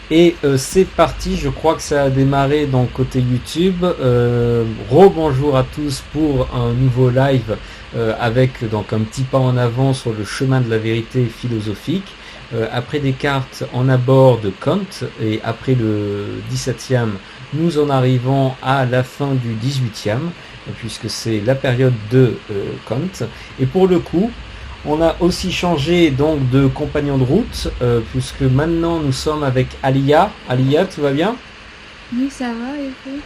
Et c'est parti, je crois que ça a démarré donc côté YouTube. Rebonjour à tous pour un nouveau live avec donc un petit pas en avant sur le chemin de la vérité philosophique. Après Descartes, on aborde Kant et après le 17e, nous en arrivons à la fin du 18e puisque c'est la période de Kant. Et pour le coup, on a aussi changé donc de compagnon de route, puisque maintenant nous sommes avec Alia. Alia, tout va bien? Oui, ça va, et vous?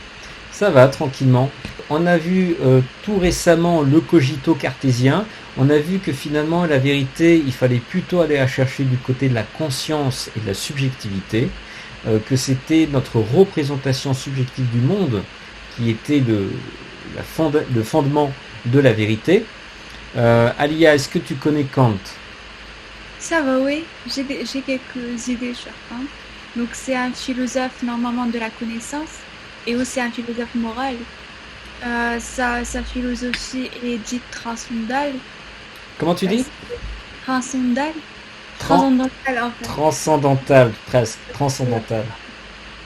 Ça va, tranquillement. On a vu tout récemment le cogito cartésien. On a vu que finalement la vérité, il fallait plutôt aller la chercher du côté de la conscience et de la subjectivité, que c'était notre représentation subjective du monde qui était le fondement de la vérité. Alia, est-ce que tu connais Kant? Ça va, oui. J'ai quelques idées sur Kant. Donc, c'est un philosophe normalement de la connaissance et aussi un philosophe moral. Sa philosophie est dite transcendale. Comment tu dis? Transcendale? Tran- Transcendantale, en fait. Transcendantal, presque. Euh, Transcendantal.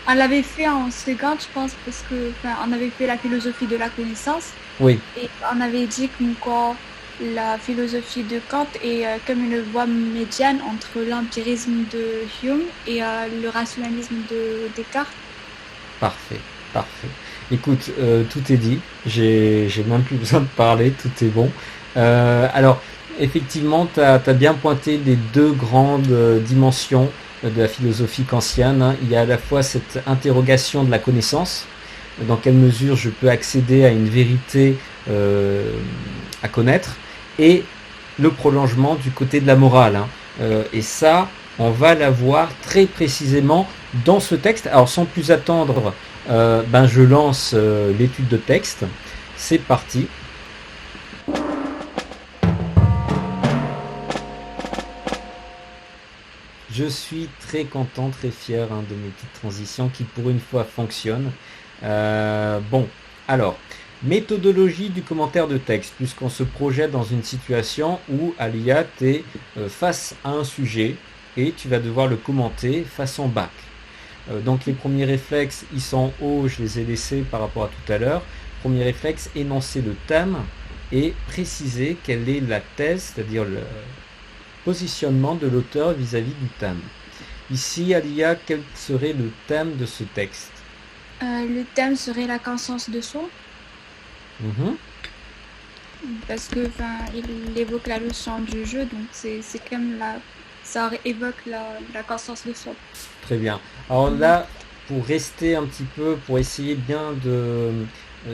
On l'avait fait en seconde, je pense, parce que, enfin, on avait fait la philosophie de la connaissance Oui, et on avait dit comme quoi la philosophie de Kant est comme une voie médiane entre l'empirisme de Hume et le rationalisme de Descartes. parfait, parfait. Écoute, tout est dit. J'ai même plus besoin de parler, tout est bon. Alors, effectivement, tu as bien pointé les deux grandes dimensions de la philosophie kantienne, hein. Il y a à la fois cette interrogation de la connaissance, dans quelle mesure je peux accéder à une vérité à connaître, et le prolongement du côté de la morale, hein. Et ça, on va l'avoir très précisément dans ce texte. Alors sans plus attendre, je lance l'étude de texte. C'est parti. Je suis très content, très fier hein, de mes petites transitions qui pour une fois fonctionnent. Bon, alors, méthodologie du commentaire de texte, puisqu'on se projette dans une situation où à l'IA, tu es face à un sujet et tu vas devoir le commenter façon bac. Donc les premiers réflexes, ils sont hauts, je les ai laissés par rapport à tout à l'heure. Premier réflexe, énoncer le thème et préciser quelle est la thèse, c'est-à-dire le positionnement de l'auteur vis-à-vis du thème. Ici, Alia, quel serait le thème de ce texte? Le thème serait la conscience de soi, Mhm. parce que enfin, il évoque la notion du jeu, donc c'est comme ça évoque la conscience de soi. Très bien. Alors Mhm. là, pour rester un petit peu, pour essayer bien de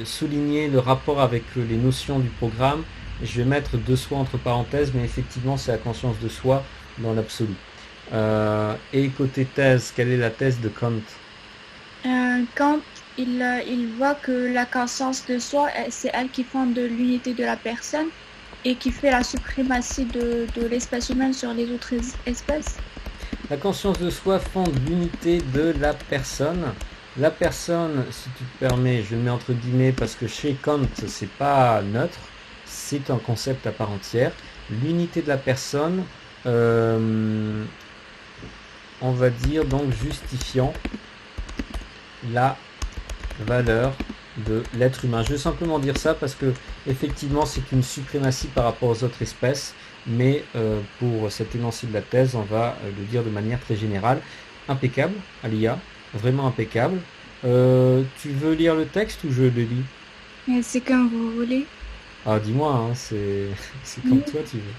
souligner le rapport avec les notions du programme, je vais mettre de soi entre parenthèses, mais effectivement, c'est la conscience de soi dans l'absolu. Et côté thèse, quelle est la thèse de Kant? Quand il voit que la conscience de soi, c'est elle qui fonde l'unité de la personne et qui fait la suprématie de l'espèce humaine sur les autres espèces. La conscience de soi fonde l'unité de la personne. La personne, si tu te permets, je le mets entre guillemets parce que chez Kant, c'est pas neutre, c'est un concept à part entière. L'unité de la personne, euh, on va dire donc justifiant la valeur de l'être humain. Je vais simplement dire ça parce que effectivement c'est une suprématie par rapport aux autres espèces, mais pour cet énoncé de la thèse, on va le dire de manière très générale. Impeccable, Alia, vraiment impeccable. Tu veux lire le texte ou je le lis? C'est comme vous voulez. Ah, dis-moi, hein, c'est c'est comme Oui. toi tu veux.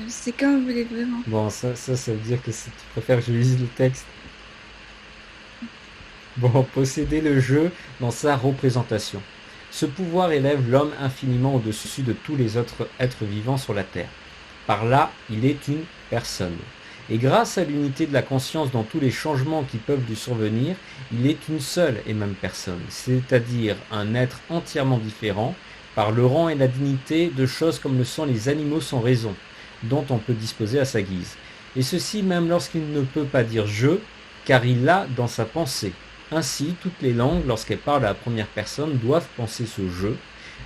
C'est comme vous voulez vraiment. Bon, ça veut dire que tu préfères que je lise le texte. Bon, posséder le jeu dans sa représentation. Ce pouvoir élève l'homme infiniment au-dessus de tous les autres êtres vivants sur la Terre. Par là, il est une personne. Et grâce à l'unité de la conscience dans tous les changements qui peuvent lui survenir, il est une seule et même personne, c'est-à-dire un être entièrement différent, par le rang et la dignité de choses comme le sont les animaux sans raison, dont on peut disposer à sa guise. Et ceci même lorsqu'il ne peut pas dire je, car il l'a dans sa pensée. Ainsi, toutes les langues, lorsqu'elles parlent à la première personne, doivent penser ce je,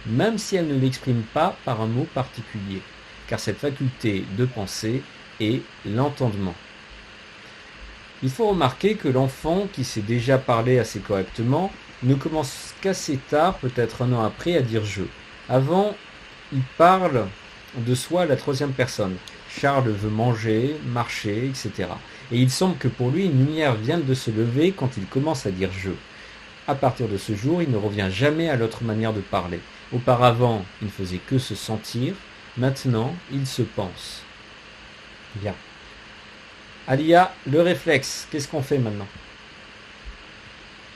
même si elles ne l'expriment pas par un mot particulier, car cette faculté de penser est l'entendement. Il faut remarquer que l'enfant qui sait déjà parler assez correctement ne commence qu'assez tard, peut-être un an après, à dire je. Avant, il parle de soi à la troisième personne. Charles veut manger, marcher, etc. Et il semble que pour lui, une lumière vient de se lever quand il commence à dire je. À partir de ce jour, il ne revient jamais à l'autre manière de parler. Auparavant, il ne faisait que se sentir. Maintenant, il se pense. Bien. Alia, le réflexe, qu'est-ce qu'on fait maintenant?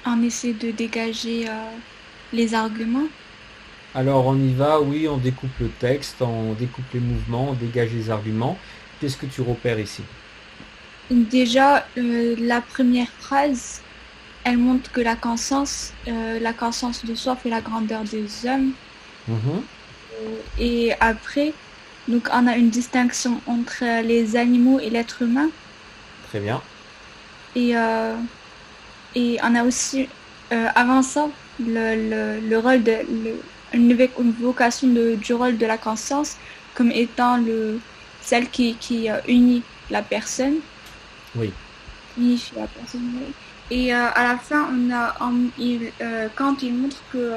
On essaie de dégager les arguments. Alors on y va, oui, on découpe le texte, on découpe les mouvements, on dégage les arguments. Qu'est-ce que tu repères ici? Déjà, la première phrase, elle montre que la conscience de soi fait la grandeur des hommes. Mhm, Et après, donc on a une distinction entre les animaux et l'être humain. très bien. Et, et on a aussi, avant ça, le rôle une évocation du rôle de la conscience comme étant celle qui unit la personne. Oui, Unifie la personne, oui. Et à la fin, quand il montre que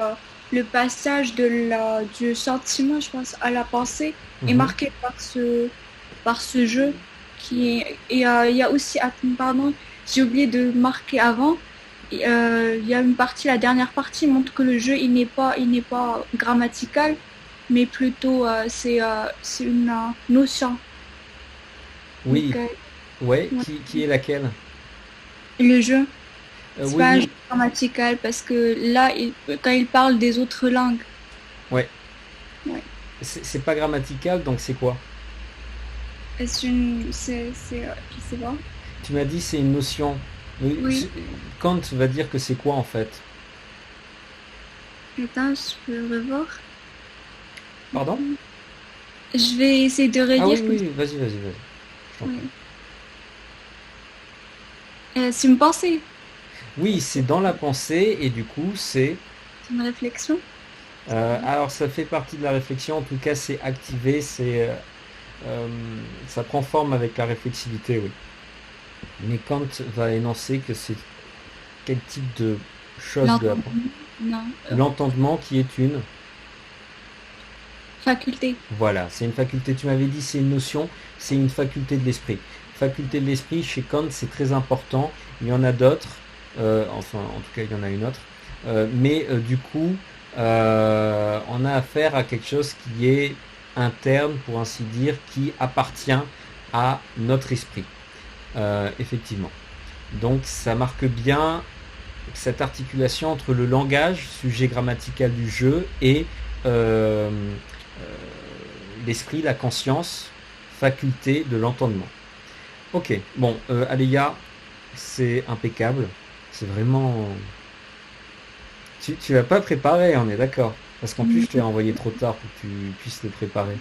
le passage du sentiment, je pense, à la pensée est mhm, marqué par ce jeu et il y a aussi, pardon, j'ai oublié de marquer avant. Il y a une partie, la dernière partie montre que le jeu il n'est pas grammatical, mais plutôt c'est une notion. Donc oui, ouais, ouais. qui est laquelle? Le jeu. C'est Oui, pas un jeu oui, grammatical parce que là, quand il parle des autres langues, ouais. ouais. C'est pas grammatical, donc c'est quoi? Je sais pas. Tu m'as dit c'est une notion. Oui. Kant va dire que c'est quoi en fait? Attends, je peux revoir. Pardon? Je vais essayer de Ah oui, relire comme ça. oui, vas-y, vas-y, vas-y. Je t'en prie. Oui. C'est une pensée, Oui, c'est dans la pensée et du coup c'est... c'est une réflexion. alors ça fait partie de la réflexion, en tout cas c'est activé, euh, ça prend forme avec la réflexivité, oui. Mais Kant va énoncer que c'est quel type de chose de la pensée? L'entendement, non. L'entendement qui est une... Faculté. Voilà, c'est une faculté, tu m'avais dit c'est une notion, c'est une faculté de l'esprit. Faculté de l'esprit, chez Kant, c'est très important, il y en a d'autres, enfin en tout cas il y en a une autre, mais du coup, on a affaire à quelque chose qui est interne, pour ainsi dire, qui appartient à notre esprit, effectivement. Donc ça marque bien cette articulation entre le langage, sujet grammatical du jeu, et euh, l'esprit, la conscience, faculté de l'entendement. Ok, bon, Aléa, c'est impeccable. C'est vraiment... Tu l'as pas préparé, on est d'accord. Parce qu'en plus, je t'ai envoyé trop tard pour que tu puisses le préparer.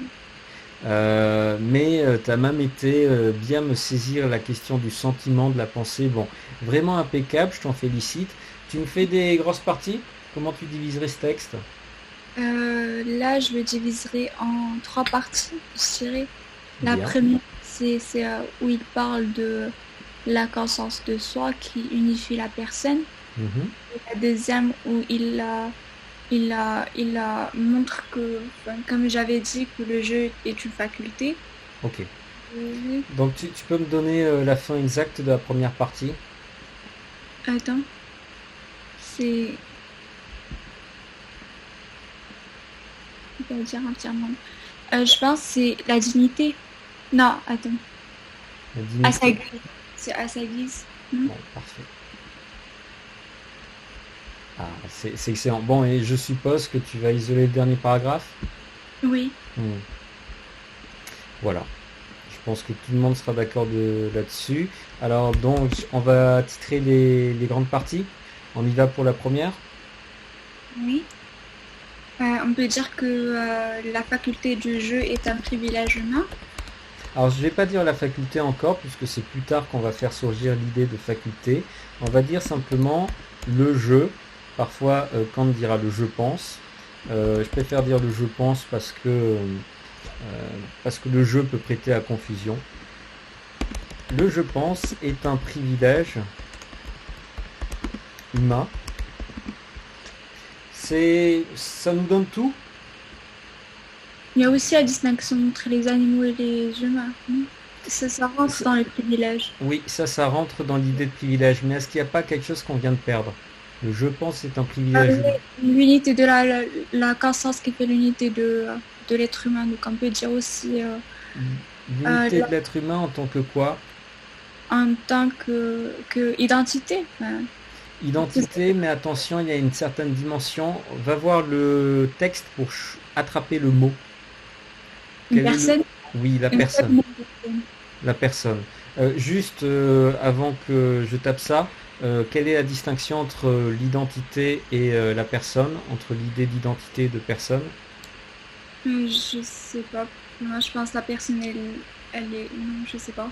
Mais tu as même été bien me saisir la question du sentiment, de la pensée. Bon, vraiment impeccable, je t'en félicite. Tu me fais des grosses parties? Comment tu diviserais ce texte? Là, je le diviserai en trois parties, je dirais. La Bien. première, c'est où il parle de la conscience de soi qui unifie la personne. Mhm. Et la deuxième, où montre que, enfin, comme j'avais dit, que le jeu est une faculté. Ok. Oui. Donc tu peux me donner la fin exacte de la première partie? Attends, c'est... On va dire entièrement. Je pense que c'est la dignité. Non, attends. La À sa dignité? guise. C'est à sa guise. Non. Bon, parfait. Ah, c'est excellent. Bon, et je suppose que tu vas isoler le dernier paragraphe? Oui. Hmm. Voilà. Je pense que tout le monde sera d'accord là-dessus. Alors, donc, on va titrer les grandes parties. On y va pour la première. Oui. On peut dire que la faculté du jeu est un privilège humain. Alors, je ne vais pas dire la faculté encore, puisque c'est plus tard qu'on va faire surgir l'idée de faculté. On va dire simplement le jeu. Parfois, Kant dira le je pense. Je préfère dire le je pense parce que le jeu peut prêter à confusion. le je pense est un privilège humain. Ça nous donne tout. Il y a aussi la distinction entre les animaux et les humains. Ça rentre dans le privilège. Oui, ça rentre dans l'idée de privilège. Mais est-ce qu'il n'y a pas quelque chose qu'on vient de perdre? Le je pense est un privilège humain. L'unité de la conscience qui fait l'unité de l'être humain. Donc on peut dire aussi L'unité de l'être humain en tant que quoi? en tant que identité. Enfin, Identité, mais attention, il y a une certaine dimension. Va voir le texte pour attraper le mot. une personne. Oui, la une personne. personne. La personne. Juste avant que je tape ça, quelle est la distinction entre l'identité et la personne, entre l'idée d'identité et de personne? Je sais pas. Moi, je pense que la personne, elle est. Non, je sais pas.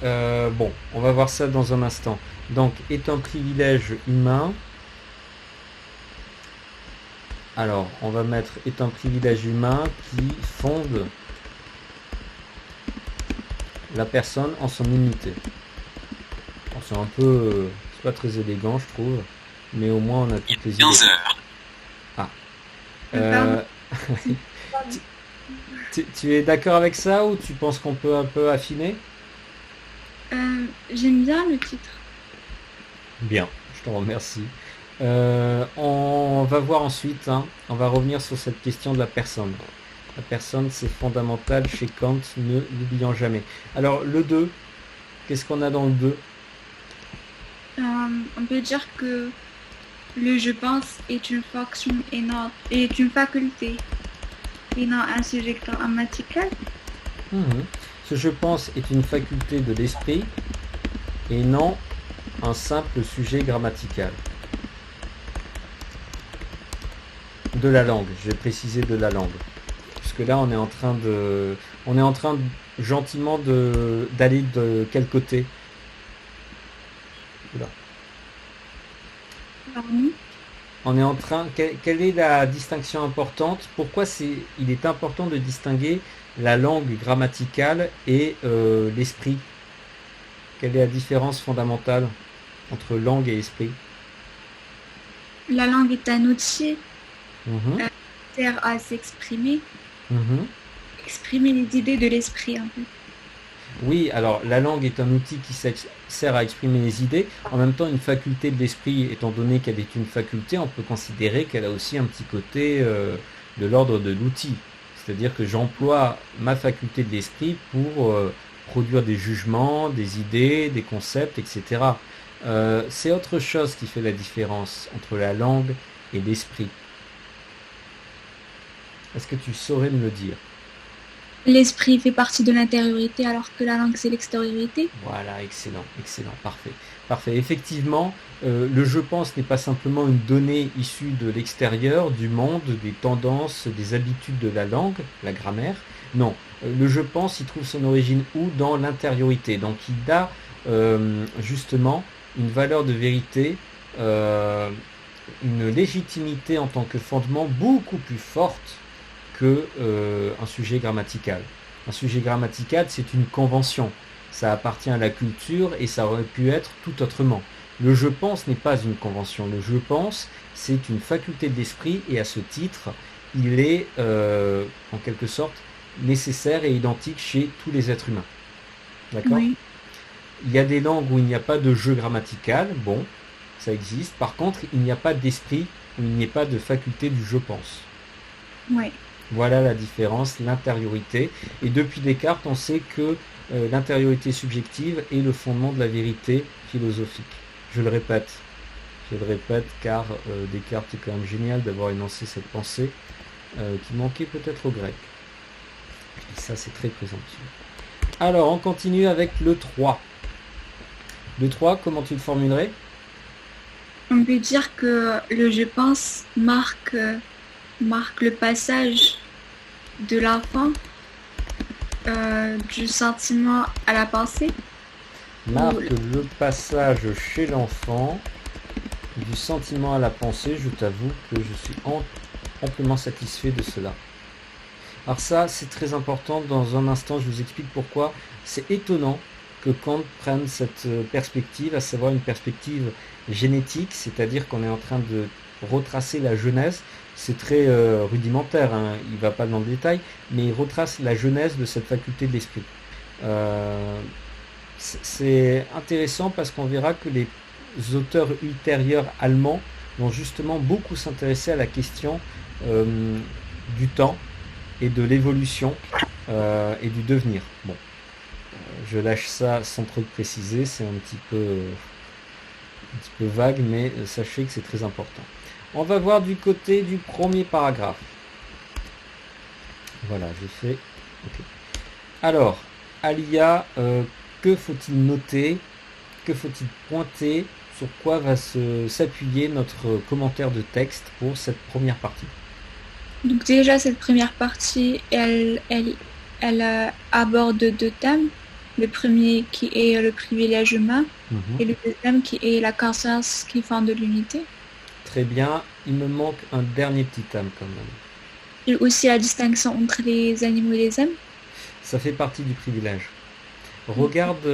Bon, on va voir ça dans un instant. Donc, est un privilège humain. Alors, on va mettre est un privilège humain qui fonde la personne en son unité. Bon, c'est un peu, c'est pas très élégant, je trouve, mais au moins on a toutes les idées. 15 heures. Ah. Pardon. Tu es d'accord avec ça ou tu penses qu'on peut un peu affiner? J'aime bien le titre. Bien, je t'en remercie. On va voir ensuite, hein, on va revenir sur cette question de la personne. La personne, c'est fondamental chez Kant, ne l'oublions jamais. Alors, le 2, qu'est-ce qu'on a dans le 2? On peut dire que le je pense est une fonction et non, est une faculté et non un sujet grammatical. Ce je pense est une faculté de l'esprit et non un simple sujet grammatical. De la langue, je vais préciser de la langue. Puisque là on est en train gentiment d'aller de quel côté? Oula. Pardon. On est en train. Quelle est la distinction importante? Pourquoi il est important de distinguer la langue grammaticale et l'esprit? Quelle est la différence fondamentale entre langue et esprit? La langue est un outil Mhm. qui sert à s'exprimer, Mhm. exprimer les idées de l'esprit en fait. Oui, alors la langue est un outil qui sert à exprimer les idées. En même temps, une faculté de l'esprit, étant donné qu'elle est une faculté, on peut considérer qu'elle a aussi un petit côté de l'ordre de l'outil. C'est-à-dire que j'emploie ma faculté de l'esprit pour produire des jugements, des idées, des concepts, etc. C'est autre chose qui fait la différence entre la langue et l'esprit. Est-ce que tu saurais me le dire? L'esprit fait partie de l'intériorité alors que la langue c'est l'extériorité. Voilà, excellent, excellent, parfait. Parfait. Effectivement, le je pense n'est pas simplement une donnée issue de l'extérieur, du monde, des tendances, des habitudes de la langue, la grammaire. Non, le je pense, il trouve son origine où? Dans l'intériorité. Donc il a justement une valeur de vérité, une légitimité en tant que fondement beaucoup plus forte que un sujet grammatical. Un sujet grammatical, c'est une convention. Ça appartient à la culture et ça aurait pu être tout autrement. Le je pense n'est pas une convention. Le je pense, c'est une faculté de l'esprit et à ce titre, il est en quelque sorte nécessaire et identique chez tous les êtres humains. D'accord? Oui. Il y a des langues où il n'y a pas de jeu grammatical, bon, ça existe. Par contre, il n'y a pas d'esprit où il n'y a pas de faculté du je pense. Oui. Voilà la différence, l'intériorité. Et depuis Descartes, on sait que l'intériorité subjective est le fondement de la vérité philosophique. Je le répète car Descartes est quand même génial d'avoir énoncé cette pensée qui manquait peut-être au grec. Et ça, c'est très présomptueux. Alors, on continue avec le 3. Le 3, comment tu le formulerais? On peut dire que le je pense marque le passage de l'enfant du sentiment à la pensée. Marque le passage chez l'enfant du sentiment à la pensée. Je t'avoue que je suis amplement satisfait de cela. Alors ça, c'est très important. Dans un instant, je vous explique pourquoi. C'est étonnant que Kant prenne cette perspective, à savoir une perspective génétique, c'est-à-dire qu'on est en train de retracer la genèse. C'est très rudimentaire, hein, il ne va pas dans le détail, mais il retrace la genèse de cette faculté de l'esprit. Euh, c'est intéressant parce qu'on verra que les auteurs ultérieurs allemands vont justement beaucoup s'intéresser à la question du temps et de l'évolution et du devenir. Bon, je lâche ça sans trop préciser, c'est un petit peu vague, mais sachez que c'est très important. On va voir du côté du premier paragraphe. Voilà, j'ai fait. Okay. Alors, Alia, que faut-il noter? Que faut-il pointer? Sur quoi va s'appuyer notre commentaire de texte pour cette première partie? Donc déjà, cette première partie, elle aborde deux thèmes. Le premier qui est le privilège humain et le deuxième qui est la conscience qui fonde de l'unité. Très bien, il me manque un dernier petit thème quand même. Et aussi la distinction entre les animaux et les hommes. Ça fait partie du privilège. Regarde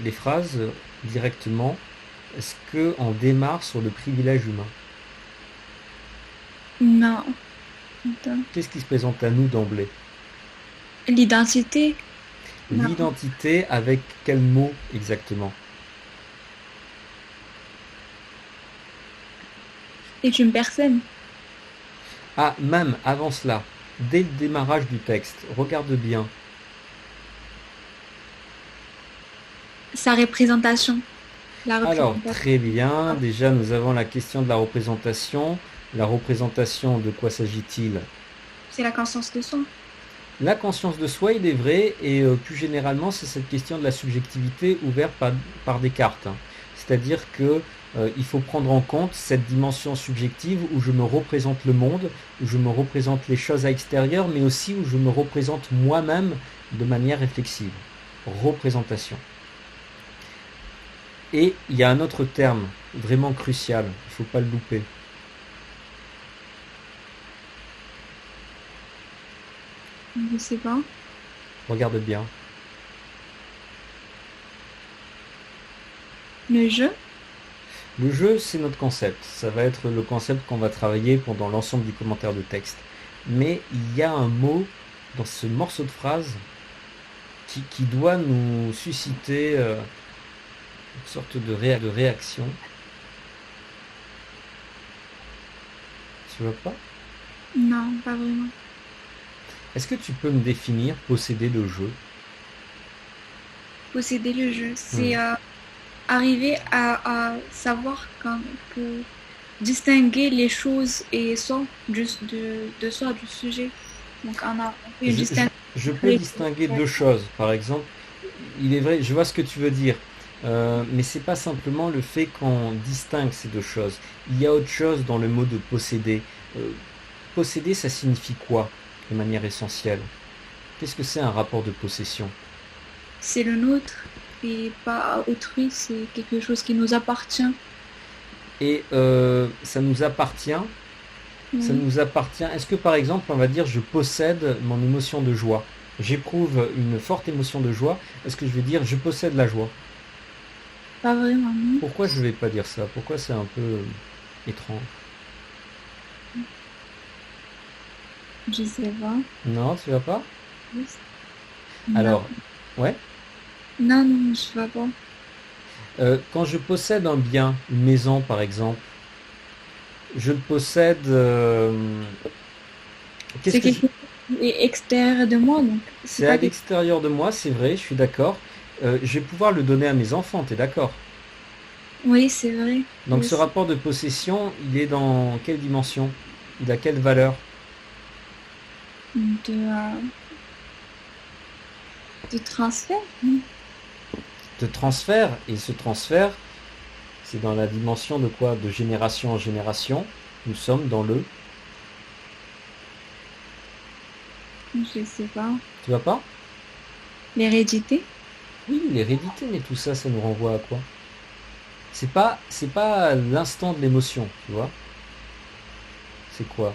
les phrases directement. Est-ce qu'on démarre sur le privilège humain? Non. Attends. Qu'est-ce qui se présente à nous d'emblée? L'identité. L'identité avec quel mot exactement? Est une personne. Ah, même avant cela, dès le démarrage du texte, regarde bien. Sa représentation. Alors, très bien. Déjà, nous avons la question de la représentation. La représentation, de quoi s'agit-il? C'est la conscience de soi. La conscience de soi, il est vrai, et plus généralement, c'est cette question de la subjectivité ouverte par Descartes. C'est-à-dire que il faut prendre en compte cette dimension subjective où je me représente le monde, où je me représente les choses à l'extérieur, mais aussi où je me représente moi-même de manière réflexive. Représentation. Et il y a un autre terme vraiment crucial, il ne faut pas le louper. Je sais pas. Regarde bien. Le jeu. Le jeu, c'est notre concept. Ça va être le concept qu'on va travailler pendant l'ensemble du commentaire de texte. Mais il y a un mot dans ce morceau de phrase qui doit nous susciter une sorte de réaction. Tu vois pas? Non, pas vraiment. Est-ce que tu peux me définir posséder le jeu? Posséder le jeu, c'est arriver à savoir que distinguer les choses et soi de soi, du sujet. Donc on a une distinction. Je peux distinguer deux choses. Par exemple, il est vrai, je vois ce que tu veux dire. Mais c'est pas simplement le fait qu'on distingue ces deux choses. Il y a autre chose dans le mot de posséder. Posséder, ça signifie quoi de manière essentielle? Qu'est-ce que c'est un rapport de possession? C'est le nôtre et pas autrui, c'est quelque chose qui nous appartient. Et ça nous appartient. Ça nous appartient. Est-ce que par exemple, on va dire, je possède mon émotion de joie? J'éprouve une forte émotion de joie. Est-ce que je vais dire, je possède la joie? Pas vraiment, non. Pourquoi je vais pas dire ça? Pourquoi c'est un peu étrange? Je sais pas. Non, tu vas pas? Non. Alors, ouais. Non, non, je ne vais pas. Quand je possède un bien, une maison par exemple, je le possède. C'est quelque chose qui est extérieur de moi, donc. C'est à l'extérieur de moi, c'est vrai, je suis d'accord. Je vais pouvoir le donner à mes enfants, t'es d'accord? Oui, c'est vrai. Donc oui, ce rapport de possession, il est dans quelle dimension? Il a quelle valeur? De transfert. De transfert, et ce transfert, c'est dans la dimension de quoi? De génération en génération. Nous sommes dans le... Je sais pas. Tu vois pas? L'hérédité. Oui, l'hérédité, mais tout ça, ça nous renvoie à quoi? C'est pas l'instant de l'émotion, tu vois? C'est quoi?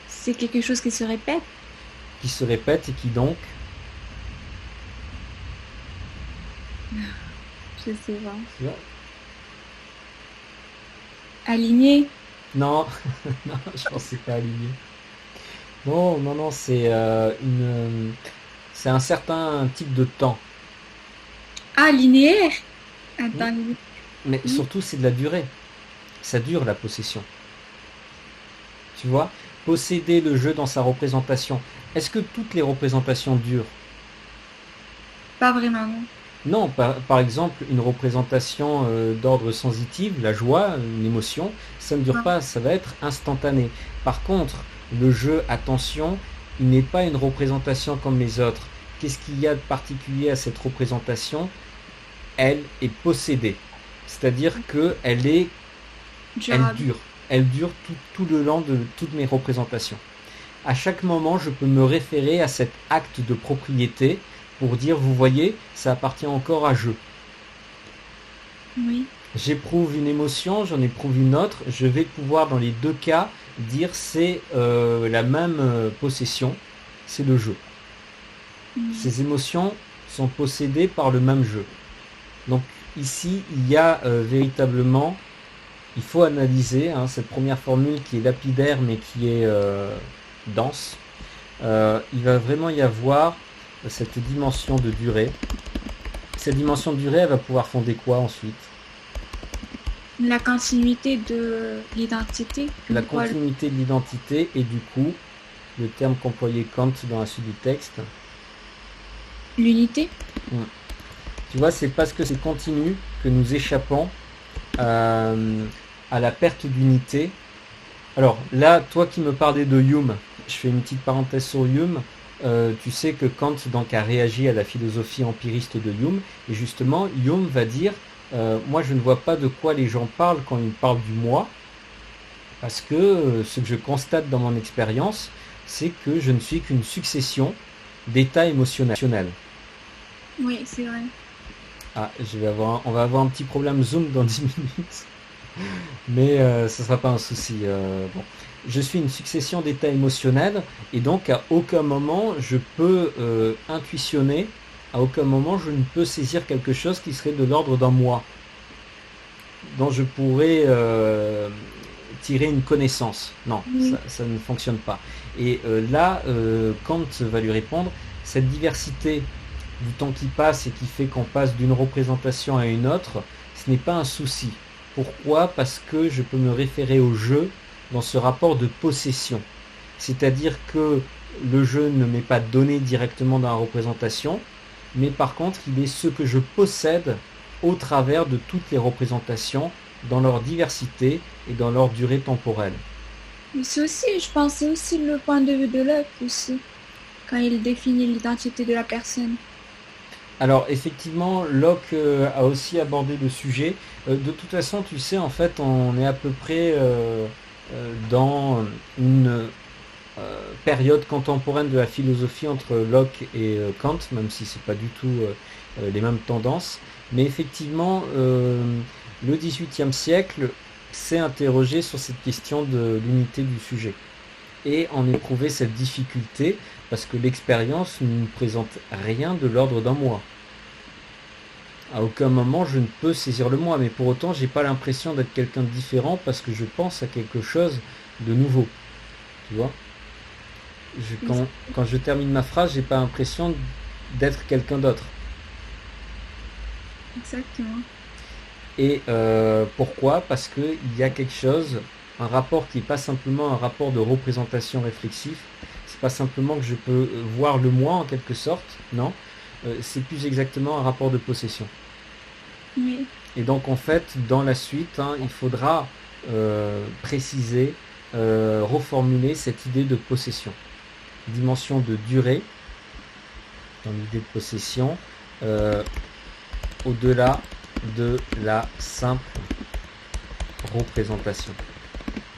C'est quelque chose qui se répète. qui se répète et qui donc... Je sais pas. Tu vois. Aligné. Non, non, je pensais pas aligné. Non, non, non, c'est un certain type de temps. Ah, linéaire. Hmm. Attends, Mais hmm. surtout, c'est de la durée. Ça dure la possession. Tu vois, posséder le jeu dans sa représentation. Est-ce que toutes les représentations durent? Pas vraiment, non. Non, par exemple, une représentation d'ordre sensitif, la joie, une émotion, ça ne dure Ah, pas, ça va être instantané. Par contre, le jeu, attention, il n'est pas une représentation comme les autres. Qu'est-ce qu'il y a de particulier à cette représentation? Elle est possédée. C'est-à-dire elle durable. dure. Elle dure tout le long de toutes mes représentations. À chaque moment, je peux me référer à cet acte de propriété pour dire, vous voyez, ça appartient encore à je. Oui. J'éprouve une émotion, j'en éprouve une autre, je vais pouvoir dans les deux cas dire c'est la même possession, c'est le jeu. Hmm. Ces émotions sont possédées par le même jeu. Donc ici, il y a véritablement, il faut analyser cette première formule qui est lapidaire mais qui est dense. Il va vraiment y avoir cette dimension de durée. Cette dimension de durée, elle va pouvoir fonder quoi ensuite? La continuité de l'identité. La Voilà. continuité de l'identité et du coup, le terme qu'employait Kant dans la suite du texte. L'unité. Tu vois, c'est parce que c'est continu que nous échappons à la perte d'unité. Alors là, toi qui me parlais de Hume, je fais une petite parenthèse sur Hume. Tu sais que Kant donc a réagi à la philosophie empiriste de Hume, et justement Hume va dire moi je ne vois pas de quoi les gens parlent quand ils parlent du moi, parce que ce que je constate dans mon expérience, c'est que je ne suis qu'une succession d'états émotionnels. Oui, c'est vrai. Ah, on va avoir un petit problème Zoom dans 10 minutes, mais ce ne sera pas un souci. Bon. Je suis une succession d'états émotionnels et donc à aucun moment je peux intuitionner, à aucun moment je ne peux saisir quelque chose qui serait de l'ordre d'un moi, dont je pourrais tirer une connaissance. Non, Oui. ça ne fonctionne pas. Et là, Kant va lui répondre, cette diversité du temps qui passe et qui fait qu'on passe d'une représentation à une autre, ce n'est pas un souci. Pourquoi? Parce que je peux me référer au jeu dans ce rapport de possession. C'est-à-dire que le jeu ne m'est pas donné directement dans la représentation, mais par contre, il est ce que je possède au travers de toutes les représentations dans leur diversité et dans leur durée temporelle. Mais c'est aussi, je pense, c'est aussi le point de vue de Locke aussi, quand il définit l'identité de la personne. Alors effectivement, Locke a aussi abordé le sujet. De toute façon, tu sais, en fait, on est à peu près dans une période contemporaine de la philosophie entre Locke et Kant, même si c'est pas du tout les mêmes tendances. Mais effectivement, le XVIIIe siècle s'est interrogé sur cette question de l'unité du sujet et en éprouvé cette difficulté parce que l'expérience ne nous présente rien de l'ordre d'un moi. À aucun moment je ne peux saisir le moi, mais pour autant j'ai pas l'impression d'être quelqu'un de différent parce que je pense à quelque chose de nouveau. Tu vois, quand je termine ma phrase, j'ai pas l'impression d'être quelqu'un d'autre. Exactement. Et pourquoi? Parce qu'il y a quelque chose, un rapport qui n'est pas simplement un rapport de représentation réflexif, c'est pas simplement que je peux voir le moi en quelque sorte, non, c'est plus exactement un rapport de possession. Oui. Et donc en fait, dans la suite, il faudra préciser, reformuler cette idée de possession. Dimension de durée, dans l'idée de possession, au-delà de la simple représentation.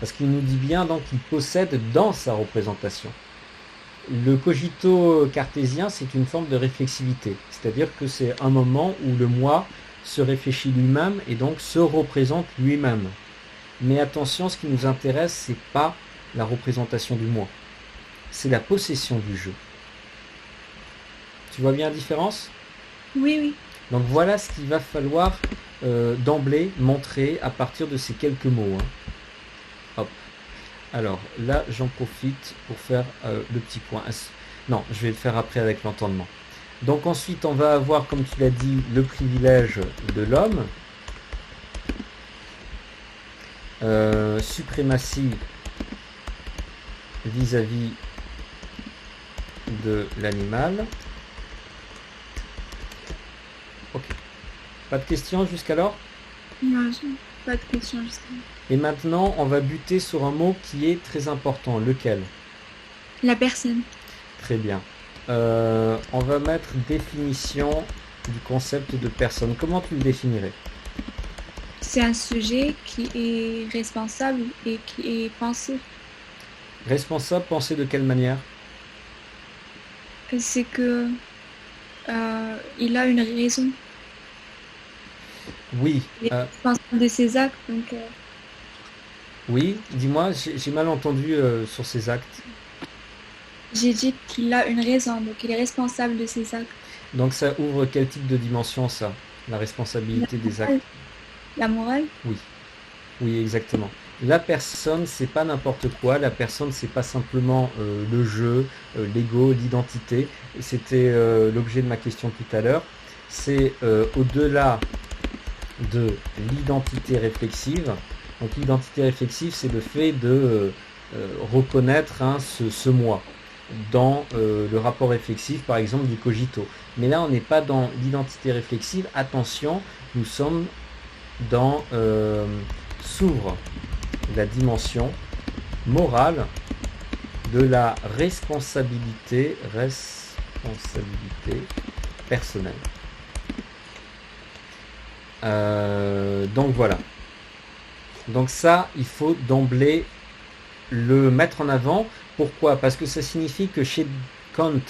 Parce qu'il nous dit bien donc qu'il possède dans sa représentation. Le cogito cartésien, c'est une forme de réflexivité, c'est-à-dire que c'est un moment où le moi se réfléchit lui-même et donc se représente lui-même. Mais attention, ce qui nous intéresse, c'est pas la représentation du moi, c'est la possession du jeu. Tu vois bien la différence? Oui, oui. Donc voilà ce qu'il va falloir d'emblée montrer à partir de ces quelques mots, hein. Hop. Alors là, j'en profite pour faire le petit point. Non, je vais le faire après avec l'entendement. Donc ensuite, on va avoir, comme tu l'as dit, le privilège de l'homme. Suprématie vis-à-vis de l'animal. Ok. Pas de questions jusqu'alors? Non, pas de question jusqu'à là. Et maintenant, on va buter sur un mot qui est très important. Lequel? La personne. Très bien. On va mettre définition du concept de personne. Comment tu le définirais? C'est un sujet qui est responsable et qui est pensé. Responsable, penser de quelle manière? C'est que il a une raison. Oui. Il est responsable de ses actes. Donc, Oui, dis-moi, j'ai mal entendu sur ses actes. j'ai dit qu'il a une raison, donc il est responsable de ses actes. Donc ça ouvre quel type de dimension ça? La responsabilité des actes? La morale? Oui. Oui, exactement. La personne, c'est pas n'importe quoi. La personne, c'est pas simplement le jeu, l'ego, l'identité. C'était l'objet de ma question tout à l'heure. C'est au-delà de l'identité réflexive. Donc l'identité réflexive, c'est le fait de reconnaître ce moi dans le rapport réflexif, par exemple, du cogito. Mais là, on n'est pas dans l'identité réflexive. Attention, nous sommes dans s'ouvre la dimension morale de la responsabilité personnelle. Donc voilà. Donc ça, il faut d'emblée le mettre en avant. Pourquoi? Parce que ça signifie que chez Kant,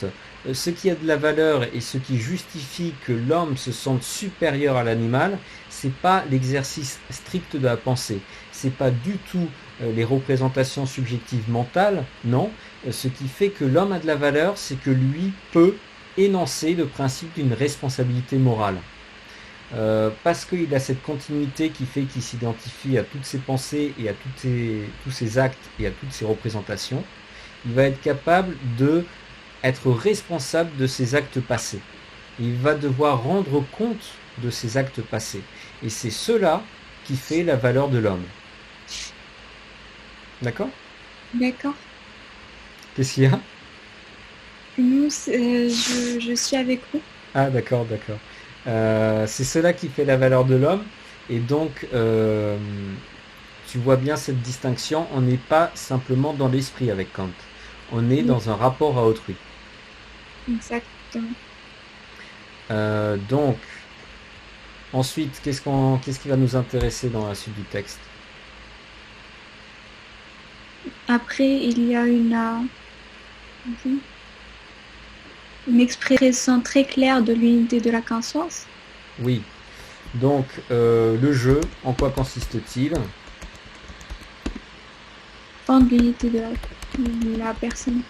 ce qui a de la valeur et ce qui justifie que l'homme se sente supérieur à l'animal, c'est pas l'exercice strict de la pensée, c'est pas du tout les représentations subjectives mentales, non. Ce qui fait que l'homme a de la valeur, c'est que lui peut énoncer le principe d'une responsabilité morale. Parce qu'il a cette continuité qui fait qu'il s'identifie à toutes ses pensées et à tous ses actes et à toutes ses représentations, il va être capable de être responsable de ses actes passés. Il va devoir rendre compte de ses actes passés. Et c'est cela qui fait la valeur de l'homme. D'accord? D'accord. Qu'est-ce qu'il y a? Nous, je suis avec vous. Ah d'accord, d'accord. C'est cela qui fait la valeur de l'homme. Et donc, tu vois bien cette distinction. On n'est pas simplement dans l'esprit avec Kant. On est dans un rapport à autrui. Exactement. Donc, ensuite, qu'est-ce qui va nous intéresser dans la suite du texte? Après, il y a une expression très claire de l'unité de la conscience. Oui. Donc, le jeu, en quoi consiste-t-il? En l'unité de la personne.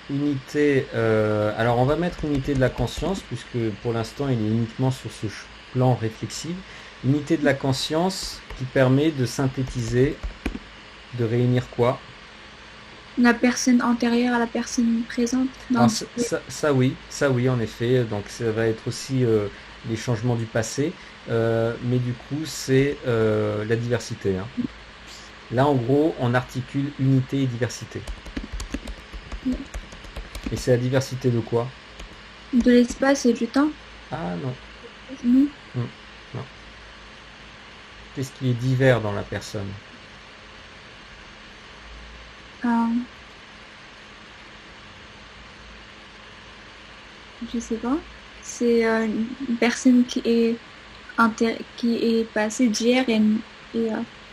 Unité, alors on va mettre unité de la conscience, puisque pour l'instant il est uniquement sur ce plan réflexif. Unité de la conscience qui permet de synthétiser, de réunir quoi? La personne antérieure à la personne présente. Alors, ça oui, en effet. Donc ça va être aussi les changements du passé, mais du coup c'est la diversité, hein. Là en gros on articule unité et diversité. Oui. Et c'est la diversité de quoi? De l'espace et du temps. Ah non. Non. Non. Qu'est-ce qui est divers dans la personne? Je sais pas. C'est une personne qui est passée d'hier et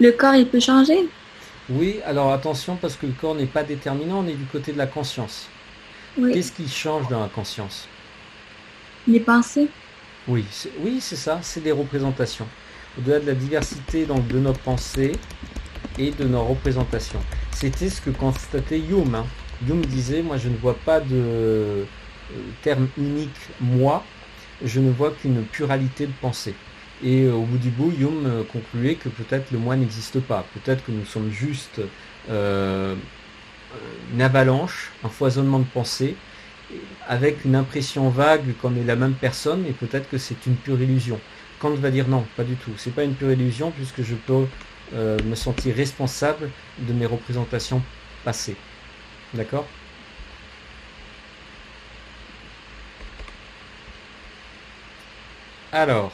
le corps il peut changer. Oui, alors attention parce que le corps n'est pas déterminant, on est du côté de la conscience. Oui. Qu'est-ce qui change dans la conscience? Les pensées. Oui, c'est ça, c'est des représentations. Au-delà de la diversité donc, de nos pensées et de nos représentations. C'était ce que constatait Hume, hein. Hume disait, moi je ne vois pas de terme unique moi, je ne vois qu'une pluralité de pensées. Et au bout du bout, Hume concluait que peut-être le moi n'existe pas. Peut-être que nous sommes juste une avalanche, un foisonnement de pensées, avec une impression vague qu'on est la même personne, et peut-être que c'est une pure illusion. Kant va dire non, pas du tout. C'est pas une pure illusion, puisque je peux me sentir responsable de mes représentations passées. D'accord ? Alors,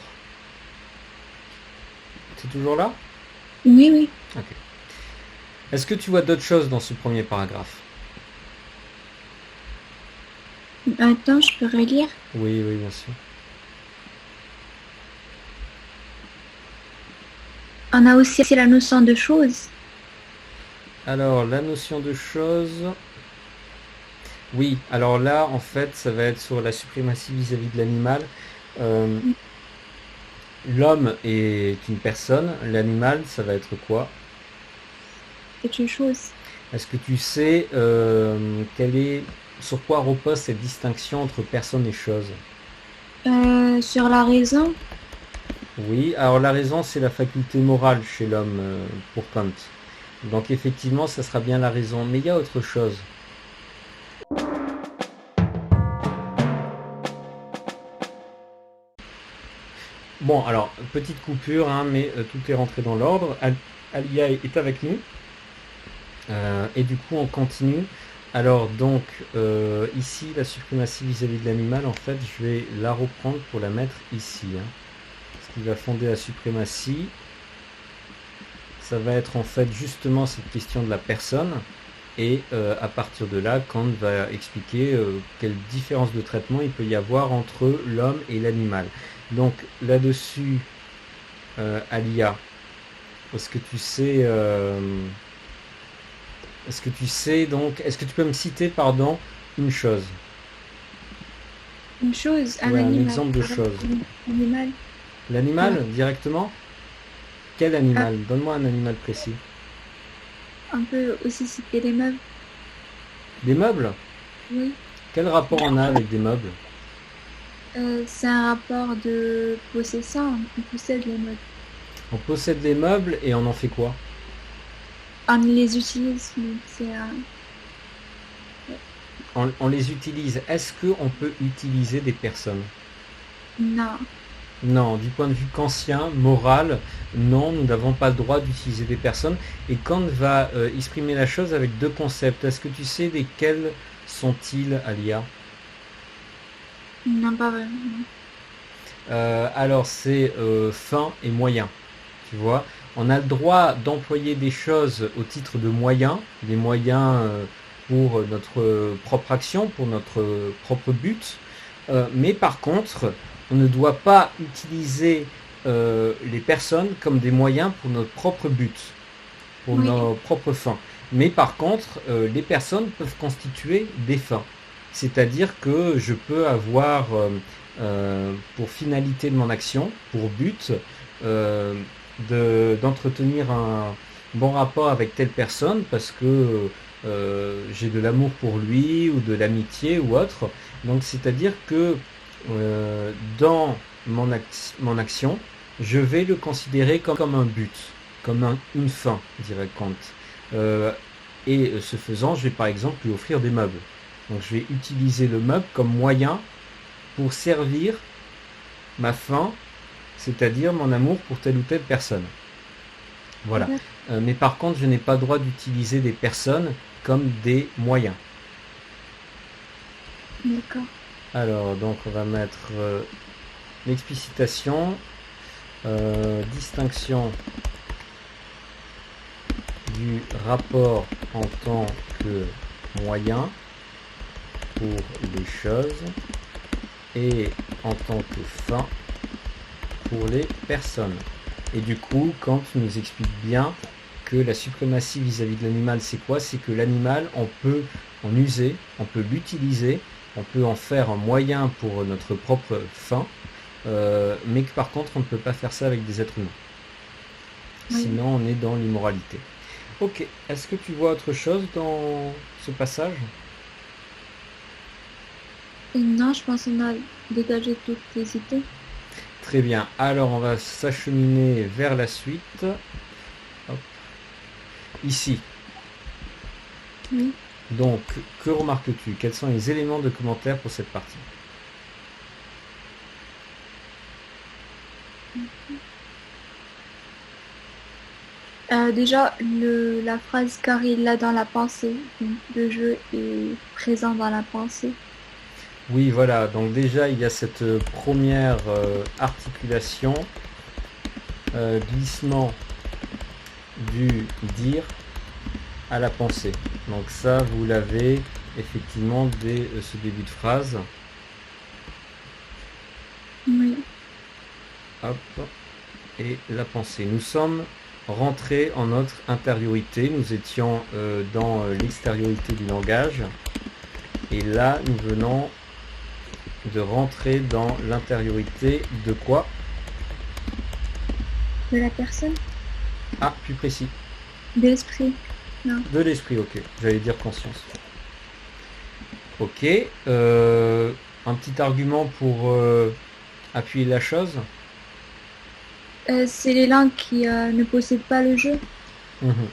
c'est toujours là ? Oui, oui. Ok. Est-ce que tu vois d'autres choses dans ce premier paragraphe ? Attends, je peux relire. Oui, oui, bien sûr. On a aussi la notion de chose. Alors, la notion de chose... Oui, alors là, en fait, ça va être sur la suprématie vis-à-vis de l'animal. Euh, L'homme est une personne, l'animal, ça va être quoi ? C'est une chose. Est-ce que tu sais sur quoi repose cette distinction entre personne et chose ? Sur la raison. Oui, alors la raison, c'est la faculté morale chez l'homme pour Kant. Donc effectivement, ça sera bien la raison. Mais il y a autre chose. Bon, alors, petite coupure, hein, mais tout est rentré dans l'ordre. Alia est avec nous. Et du coup, on continue. Alors, donc, ici, la suprématie vis-à-vis de l'animal, en fait, je vais la reprendre pour la mettre ici. Hein. Ce qui va fonder la suprématie, ça va être en fait justement cette question de la personne. Et à partir de là, Kant va expliquer quelle différence de traitement il peut y avoir entre l'homme et l'animal. Donc là-dessus, Alia, est-ce que tu sais, donc, est-ce que tu peux me citer, pardon, une chose? Une chose, un Ouais, un animal. exemple de chose. Un animal. L'animal, directement? Quel animal? Donne-moi un animal précis. On peut aussi citer les meubles. Des meubles? Oui. Quel rapport on a avec des meubles? C'est un rapport de possession. On possède les meubles. On possède des meubles et on en fait quoi? On les utilise. Donc c'est On les utilise. Est-ce qu'on peut utiliser des personnes? Non. Non, du point de vue kantien, moral, non, nous n'avons pas le droit d'utiliser des personnes. Et Kant va exprimer la chose avec deux concepts. Est-ce que tu sais lesquels sont-ils, Alia? Non, pas vraiment. Alors, c'est fin et moyen. Tu vois, on a le droit d'employer des choses au titre de moyens, des moyens pour notre propre action, pour notre propre but. Mais par contre, on ne doit pas utiliser les personnes comme des moyens pour notre propre but, pour Oui. nos propres fins. Mais par contre, les personnes peuvent constituer des fins. C'est-à-dire que je peux avoir pour finalité de mon action, pour but, d'entretenir un bon rapport avec telle personne parce que j'ai de l'amour pour lui ou de l'amitié ou autre. Donc c'est-à-dire que dans mon action, je vais le considérer comme un but, comme une fin, dirait Kant. Et ce faisant, je vais par exemple lui offrir des meubles. Donc je vais utiliser le meuble comme moyen pour servir ma fin, c'est-à-dire mon amour pour telle ou telle personne. Voilà. Mais par contre, je n'ai pas le droit d'utiliser des personnes comme des moyens. D'accord. Alors, donc on va mettre l'explicitation, distinction du rapport en tant que moyen pour les choses et en tant que fin pour les personnes. Et du coup, Kant nous explique bien que la suprématie vis-à-vis de l'animal, c'est quoi? C'est que l'animal, on peut en user, on peut l'utiliser, on peut en faire un moyen pour notre propre fin, mais que par contre, on ne peut pas faire ça avec des êtres humains. Oui. Sinon, on est dans l'immoralité. Ok, est-ce que tu vois autre chose dans ce passage? Non, je pense qu'on a dégagé toutes les idées. Très bien. Alors, on va s'acheminer vers la suite. Hop. Ici. Oui. Donc, que remarques-tu? Quels sont les éléments de commentaire pour cette partie? Déjà, la phrase car il l'a dans la pensée. Donc, le jeu est présent dans la pensée. Oui, voilà. Donc déjà, il y a cette première articulation, glissement du dire à la pensée. Donc ça, vous l'avez effectivement dès ce début de phrase. Oui. Hop. Et la pensée. Nous sommes rentrés en notre intériorité. Nous étions dans l'extériorité du langage. Et là, nous venons de rentrer dans l'intériorité de quoi? De la personne? Ah, plus précis. De l'esprit. Non. De l'esprit, ok. J'allais dire conscience. Ok. Un petit argument pour appuyer la chose. C'est les langues qui ne possèdent pas le jeu. Mhm.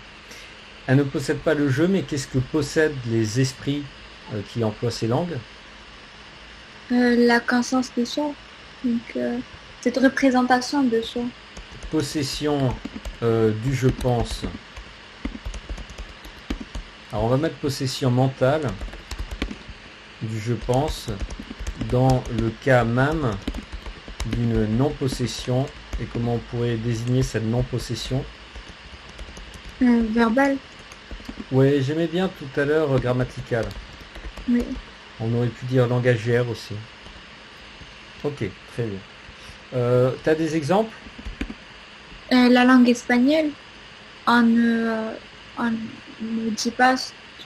Elle ne possède pas le jeu, mais qu'est-ce que possèdent les esprits qui emploient ces langues? La conscience de soi. Donc, cette représentation de soi. Possession du je pense. Alors on va mettre possession mentale du je pense dans le cas même d'une non-possession. Et comment on pourrait désigner cette non-possession? Verbale. Ouais, j'aimais bien tout à l'heure grammatical. Oui. On aurait pu dire langagière aussi. Ok, très bien. T'as des exemples? La langue espagnole, on ne dit pas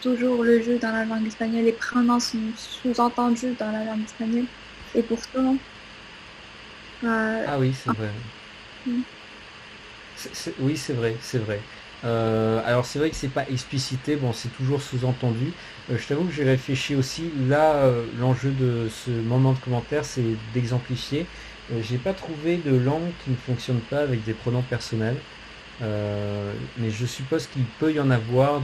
toujours le jeu dans la langue espagnole. Les pronoms sont sous-entendus dans la langue espagnole. Et pourtant, Ah oui, c'est vrai. Mm. Oui, c'est vrai, c'est vrai. Alors c'est vrai que c'est pas explicité, bon, c'est toujours sous-entendu. Je t'avoue que j'ai réfléchi aussi. Là, l'enjeu de ce moment de commentaire, c'est d'exemplifier. J'ai pas trouvé de langue qui ne fonctionne pas avec des pronoms personnels. Mais je suppose qu'il peut y en avoir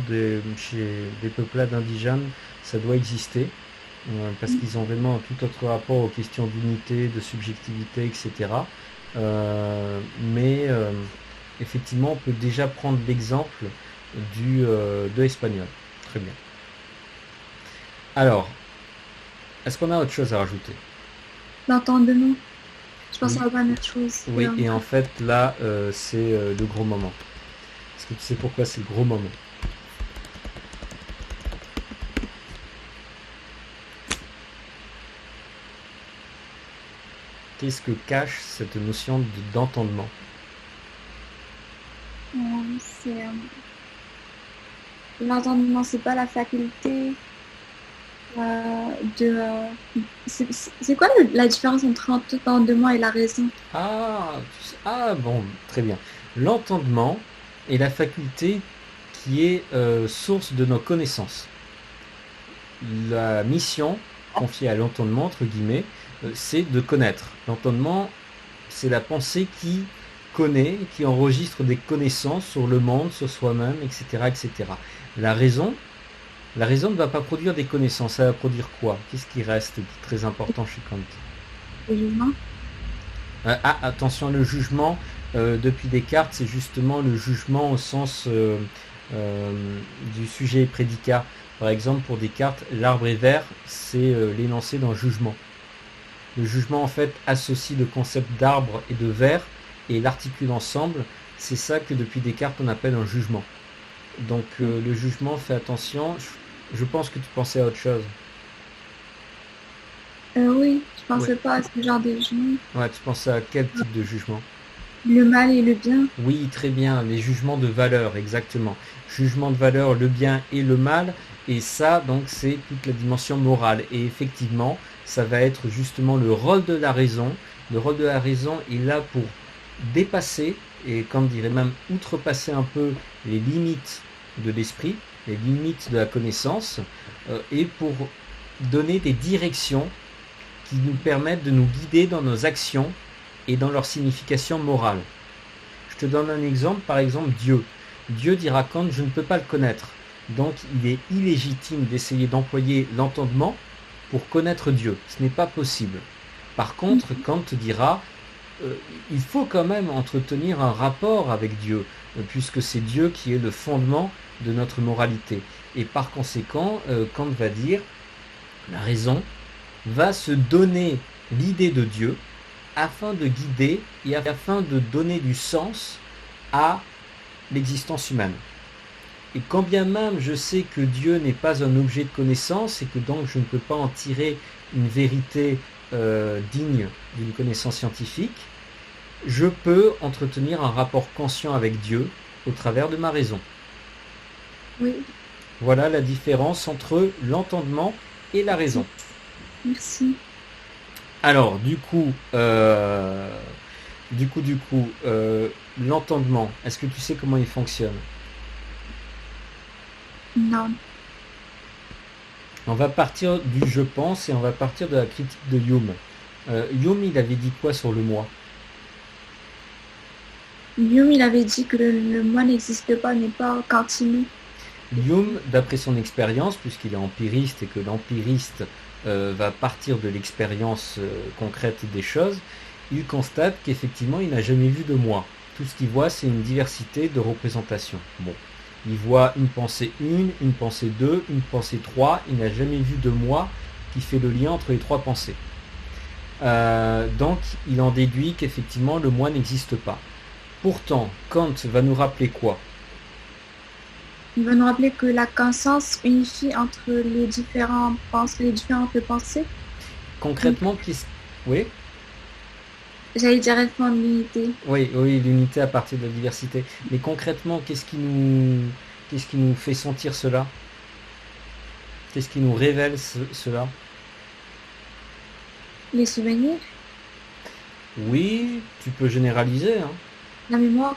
chez des peuplades indigènes, ça doit exister. Parce qu'ils ont vraiment un tout autre rapport aux questions d'unité, de subjectivité, etc. Mais effectivement, on peut déjà prendre l'exemple de l'espagnol. Très bien. Alors, est-ce qu'on a autre chose à rajouter? L'entendement. Je pense Oui. à la première chose. Oui, et en fait, là, c'est le gros moment. Est-ce que tu sais pourquoi c'est le gros moment? Qu'est-ce que cache cette notion d'entendement? L'entendement, c'est pas la faculté de. C'est quoi la différence entre l'entendement et la raison? Ah, bon, très bien. L'entendement est la faculté qui est source de nos connaissances. La mission confiée à l'entendement, entre guillemets, c'est de connaître. L'entendement, c'est la pensée qui connaît, qui enregistre des connaissances sur le monde, sur soi-même, etc., etc. La raison ne va pas produire des connaissances, elle va produire quoi? Qu'est-ce qui reste très important chez Kant? Le jugement. Attention, le jugement, depuis Descartes, c'est justement le jugement au sens du sujet et prédicat. Par exemple, pour Descartes, l'arbre est vert, c'est l'énoncé d'un jugement. Le jugement, en fait, associe le concept d'arbre et de vert et l'articule ensemble. C'est ça que depuis Descartes, on appelle un jugement. Donc, le jugement, fais attention. Je pense que tu pensais à autre chose. Oui, je pensais pas à ce genre de jugement. Ouais, tu pensais à quel type de jugement? Le mal et le bien. Oui, très bien, les jugements de valeur, exactement. Jugement de valeur, le bien et le mal, et ça, donc, c'est toute la dimension morale. Et effectivement, ça va être justement le rôle de la raison. Le rôle de la raison est là pour dépasser, et comme dirait même outrepasser un peu les limites de l'esprit, les limites de la connaissance, et pour donner des directions qui nous permettent de nous guider dans nos actions et dans leur signification morale. Je te donne un exemple, par exemple Dieu. Dieu dira Kant, je ne peux pas le connaître. Donc il est illégitime d'essayer d'employer l'entendement pour connaître Dieu. Ce n'est pas possible. Par contre, Kant dira, il faut quand même entretenir un rapport avec Dieu, puisque c'est Dieu qui est le fondement de notre moralité. Et par conséquent, Kant va dire, la raison va se donner l'idée de Dieu afin de guider et afin de donner du sens à l'existence humaine. Et quand bien même je sais que Dieu n'est pas un objet de connaissance et que donc je ne peux pas en tirer une vérité digne d'une connaissance scientifique, je peux entretenir un rapport conscient avec Dieu au travers de ma raison. Oui. Voilà la différence entre l'entendement et la raison. Merci. Alors, l'entendement, est-ce que tu sais comment il fonctionne? Non. On va partir du je pense et on va partir de la critique de Hume. Hume, il avait dit quoi sur le moi? Hume, il avait dit que le moi n'existe pas, n'est pas continu. Hume, d'après son expérience, puisqu'il est empiriste et que l'empiriste va partir de l'expérience concrète des choses, il constate qu'effectivement, il n'a jamais vu de moi. Tout ce qu'il voit, c'est une diversité de représentations. Bon. Il voit une pensée 1, une pensée 2, une pensée 3. Il n'a jamais vu de moi qui fait le lien entre les trois pensées. Donc, il en déduit qu'effectivement, le moi n'existe pas. Pourtant, Kant va nous rappeler quoi? Il va nous rappeler que la conscience unifie entre les différentes pensées. Concrètement, oui? J'allais dire répondre l'unité. Oui, l'unité à partir de la diversité. Mais concrètement, qu'est-ce qui nous fait sentir cela? Qu'est-ce qui nous révèle cela? Les souvenirs. Oui, tu peux généraliser, hein. La mémoire.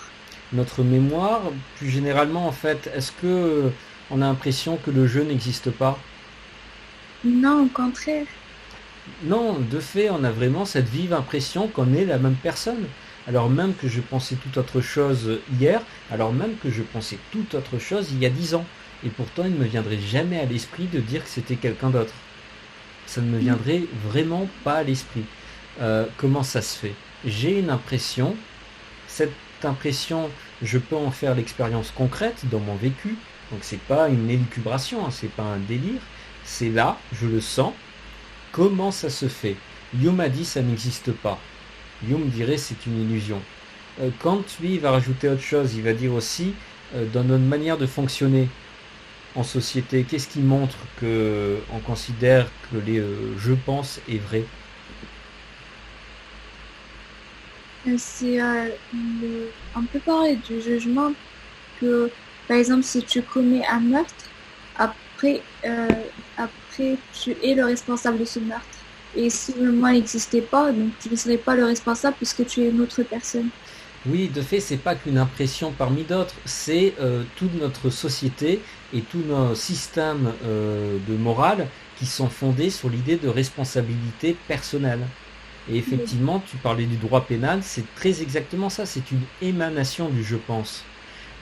Notre mémoire, plus généralement en fait, est-ce que on a l'impression que le jeu n'existe pas? Non, au contraire. Non, de fait, on a vraiment cette vive impression qu'on est la même personne. Alors même que je pensais tout autre chose hier, alors même que je pensais tout autre chose il y a 10 ans. Et pourtant, il ne me viendrait jamais à l'esprit de dire que c'était quelqu'un d'autre. Ça ne me viendrait vraiment pas à l'esprit. Comment ça se fait? J'ai une impression, cette impression, je peux en faire l'expérience concrète dans mon vécu. Donc c'est pas une élucubration, hein, c'est pas un délire. C'est là, je le sens. Comment ça se fait? Hume a dit ça n'existe pas. Hume dirait c'est une illusion. Kant, lui, il va rajouter autre chose. Il va dire aussi, dans notre manière de fonctionner en société, qu'est-ce qui montre qu'on considère que les je pense est vrai? On peut parler du jugement que, par exemple, si tu commets un meurtre, après tu es le responsable de ce meurtre. Et si le moi n'existait pas, donc tu ne serais pas le responsable puisque tu es une autre personne. Oui, de fait, c'est pas qu'une impression parmi d'autres, c'est toute notre société et tous nos systèmes de morale qui sont fondés sur l'idée de responsabilité personnelle. Et effectivement, tu parlais du droit pénal, c'est très exactement ça, c'est une émanation du je pense.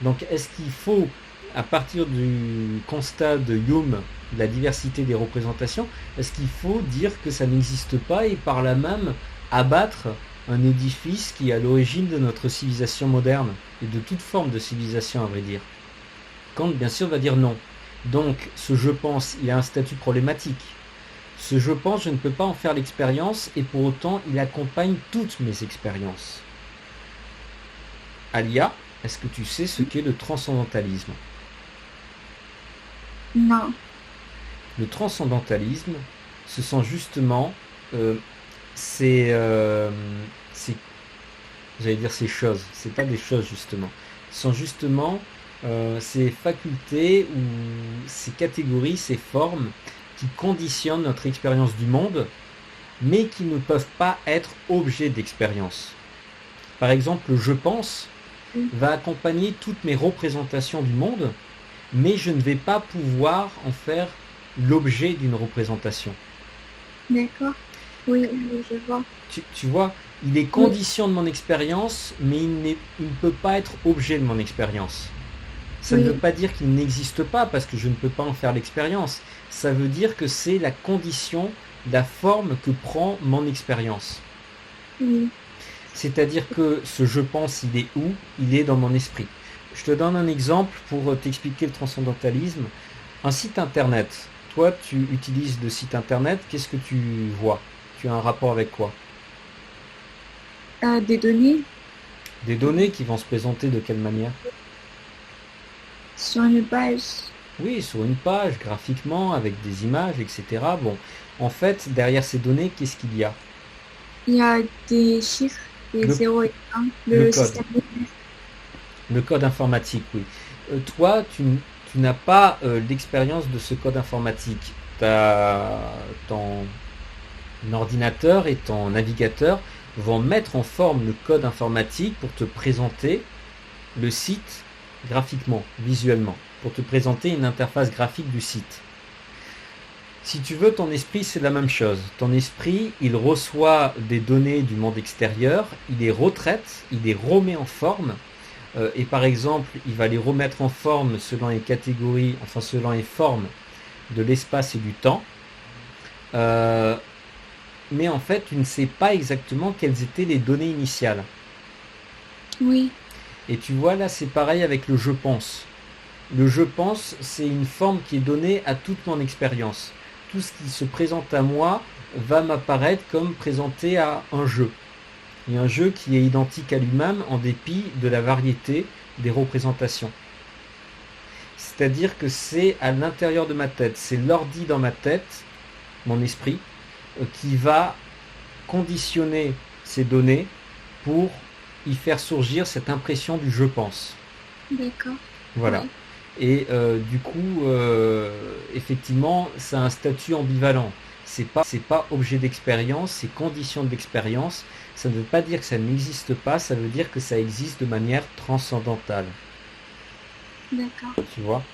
Donc est-ce qu'il faut, à partir du constat de Hume, de la diversité des représentations, est-ce qu'il faut dire que ça n'existe pas et par là même abattre un édifice qui est à l'origine de notre civilisation moderne et de toute forme de civilisation à vrai dire? Kant bien sûr va dire non. Donc ce je pense, il a un statut problématique. Ce je pense, je ne peux pas en faire l'expérience et pour autant il accompagne toutes mes expériences. Alia, est-ce que tu sais ce qu'est le transcendantalisme? Non. Le transcendantalisme, ce sont justement ces choses, c'est pas des choses justement, ce sont justement ces facultés ou ces catégories, ces formes qui conditionnent notre expérience du monde, mais qui ne peuvent pas être objet d'expérience. Par exemple, le je pense va accompagner toutes mes représentations du monde, mais je ne vais pas pouvoir en faire l'objet d'une représentation. D'accord. Oui, oui, je vois. Tu vois, il est Oui, condition de mon expérience, mais il ne peut pas être objet de mon expérience. Ça ne veut oui, pas dire qu'il n'existe pas parce que je ne peux pas en faire l'expérience. Ça veut dire que c'est la condition, la forme que prend mon expérience. oui, C'est-à-dire que ce je pense, il est où? Il est dans mon esprit. Je te donne un exemple pour t'expliquer le transcendantalisme. Un site internet. Toi, tu utilises le site internet, qu'est-ce que tu vois? Tu as un rapport avec quoi? des données Des données qui vont se présenter de quelle manière? sur une page. Oui, sur une page, graphiquement, avec des images, etc. Bon, en fait, derrière ces données, qu'est-ce qu'il y a? Il y a des chiffres, des Le, 0 et 1, le le code. système binaire. Le code informatique, oui. Toi, tu n'as pas l'expérience de ce code informatique. Ton ordinateur et ton navigateur vont mettre en forme le code informatique pour te présenter le site graphiquement, visuellement, pour te présenter une interface graphique du site. Si tu veux, ton esprit, c'est la même chose. Ton esprit, il reçoit des données du monde extérieur, il les retraite, il les remet en forme, et par exemple, il va les remettre en forme selon les catégories, enfin selon les formes de l'espace et du temps. Euh, mais en fait, tu ne sais pas exactement quelles étaient les données initiales. Oui, Et tu vois, là, c'est pareil avec le je pense. Le je pense, c'est une forme qui est donnée à toute mon expérience. Tout ce qui se présente à moi va m'apparaître comme présenté à un jeu. Et un jeu qui est identique à lui-même en dépit de la variété des représentations. C'est-à-dire que c'est à l'intérieur de ma tête, c'est l'ordi dans ma tête, mon esprit, qui va conditionner ces données pour y faire surgir cette impression du je pense. d'accord. Voilà. Oui, Et du coup, effectivement, ça a un statut ambivalent. C'est pas objet d'expérience, c'est condition de l'expérience. Ça ne veut pas dire que ça n'existe pas, ça veut dire que ça existe de manière transcendantale. d'accord. Tu vois?